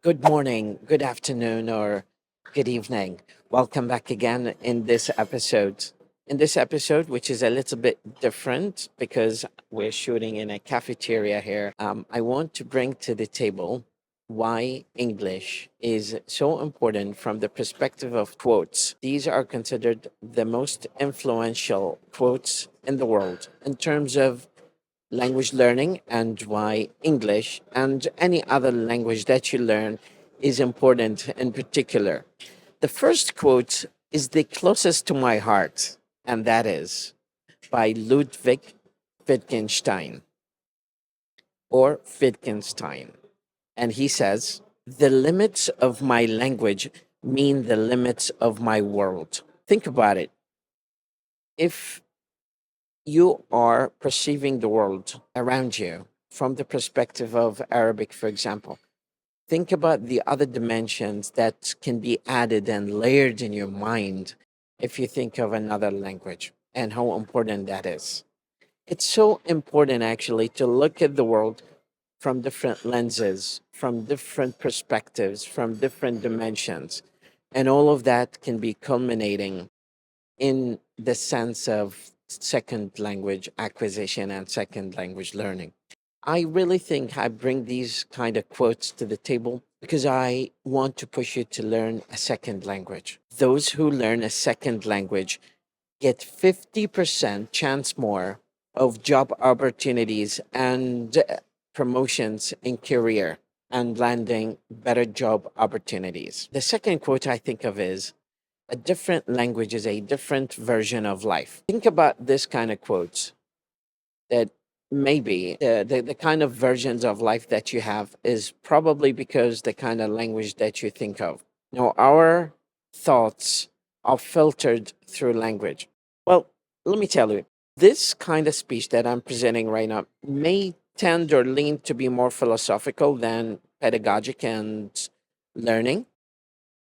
Good morning, good afternoon, or good evening. Welcome back again in this episode. In this episode, which is a little bit different because we're shooting in a cafeteria here, I want to bring to the table why English is so important from the perspective of quotes. These are considered the most influential quotes in the world in terms of language learning and why English and any other language that you learn is important in particular. The first quote is the closest to my heart, and that is by Ludwig Wittgenstein or Wittgenstein. And he says, "The limits of my language mean the limits of my world." Think about it. If you are perceiving the world around you from the perspective of Arabic, for example, think about the other dimensions that can be added and layered in your mind if you think of another language and how important that is. It's so important actually to look at the world from different lenses, from different perspectives, from different dimensions. And all of that can be culminating in the sense of second language acquisition and second language learning. I really think I bring these kind of quotes to the table because I want to push you to learn a second language. Those who learn a second language get 50% chance more of job opportunities and promotions in career and landing better job opportunities. The second quote I think of is a different language is a different version of life. Think about this kind of quotes that maybe the kind of versions of life that you have is probably because the kind of language that you think of. Now, our thoughts are filtered through language. Well, let me tell you, this kind of speech that I'm presenting right now may tend or lean to be more philosophical than pedagogic and learning.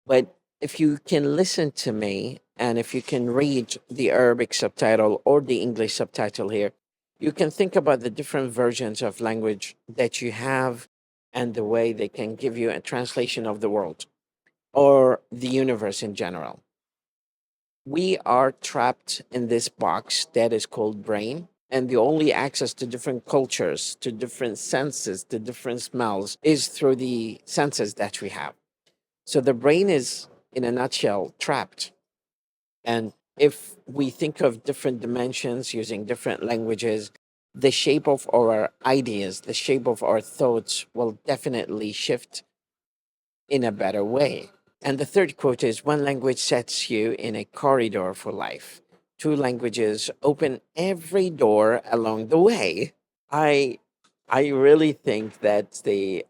But if you can listen to me and if you can read the Arabic subtitle or the English subtitle here, you can think about the different versions of language that you have and the way they can give you a translation of the world or the universe in general. We are trapped in this box that is called brain. And the only access to different cultures, to different senses, to different smells is through the senses that we have. So the brain is, in a nutshell, trapped. And if we think of different dimensions using different languages, the shape of our ideas, the shape of our thoughts will definitely shift in a better way. And the third quote is one language sets you in a corridor for life. Two languages open every door along the way. I I really think that the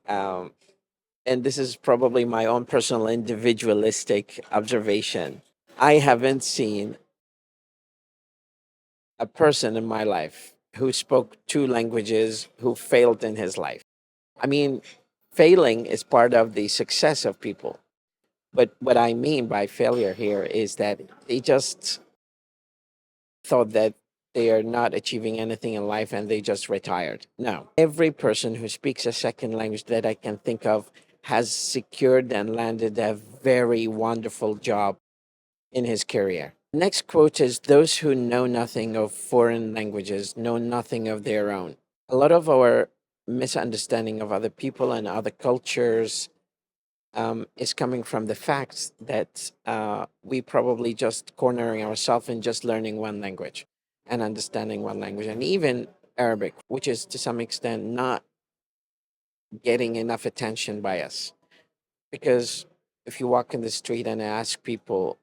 and this is probably my own personal individualistic observation. I haven't seen a person in my life who spoke two languages who failed in his life. I mean, failing is part of the success of people. But what I mean by failure here is that they just thought that they are not achieving anything in life and they just retired. No. Every person who speaks a second language that I can think of has secured and landed a very wonderful job in his career. Next quote is those who know nothing of foreign languages know nothing of their own. A lot of our misunderstanding of other people and other cultures is coming from the fact that we probably just cornering ourselves in just learning one language and understanding one language, and even Arabic, which is to some extent not getting enough attention by us. Because if you walk in the street and ask people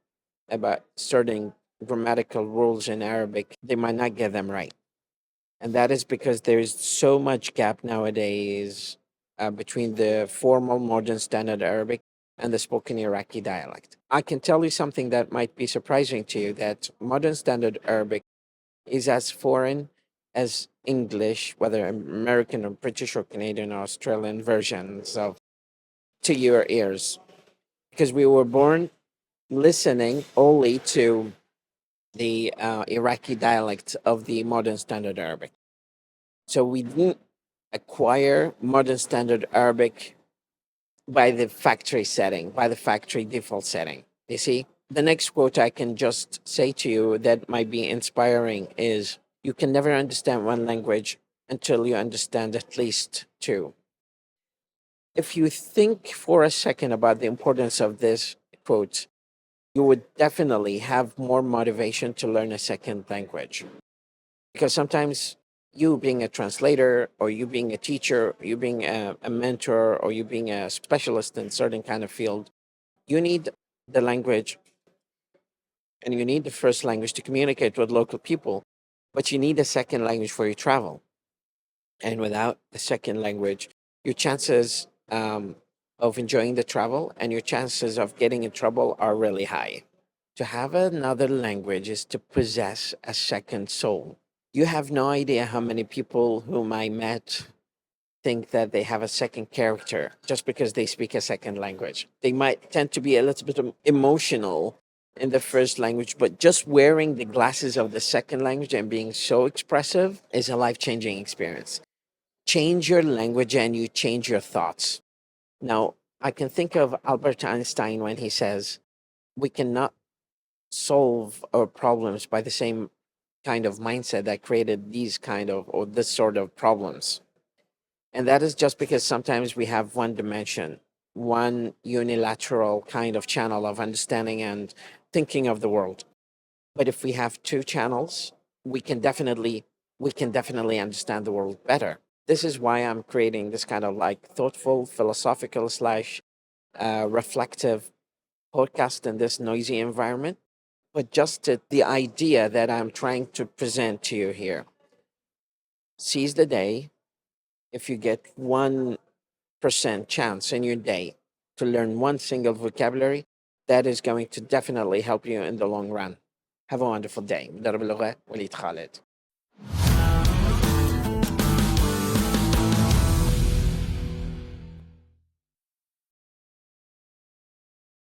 about certain grammatical rules in Arabic, they might not get them right. And that is because there's so much gap nowadays between the formal modern standard Arabic and the spoken Iraqi dialect. I can tell you something that might be surprising to you that modern standard Arabic is as foreign as English, whether American or British or Canadian or Australian versions of to your ears, because we were born listening only to the Iraqi dialect of the modern standard Arabic. So we didn't acquire modern standard Arabic by the factory setting, by the factory default setting. You see, the next quote I can just say to you that might be inspiring is, you can never understand one language until you understand at least two. If you think for a second about the importance of this quote, you would definitely have more motivation to learn a second language. Because sometimes you being a translator, or you being a teacher, you being a mentor, or you being a specialist in certain kind of field, you need the language, and you need the first language to communicate with local people, but you need a second language for your travel. And without the second language, your chances of enjoying the travel and your chances of getting in trouble are really high. To have another language is to possess a second soul. You have no idea how many people whom I met think that they have a second character just because they speak a second language. They might tend to be a little bit emotional in the first language, but just wearing the glasses of the second language and being so expressive is a life changing experience. Change your language and you change your thoughts. Now, I can think of Albert Einstein when he says, we cannot solve our problems by the same kind of mindset that created these kind of, or this sort of problems. And that is just because sometimes we have one dimension, one unilateral kind of channel of understanding and thinking of the world. But if we have two channels, we can definitely we can definitely understand the world better. This is why I'm creating this kind of like thoughtful, philosophical slash reflective podcast in this noisy environment. But just the idea that I'm trying to present to you here: seize the day. If you get 1% chance in your day to learn one single vocabulary, that is going to definitely help you in the long run. Have a wonderful day. مدرب اللغة وليد خالد.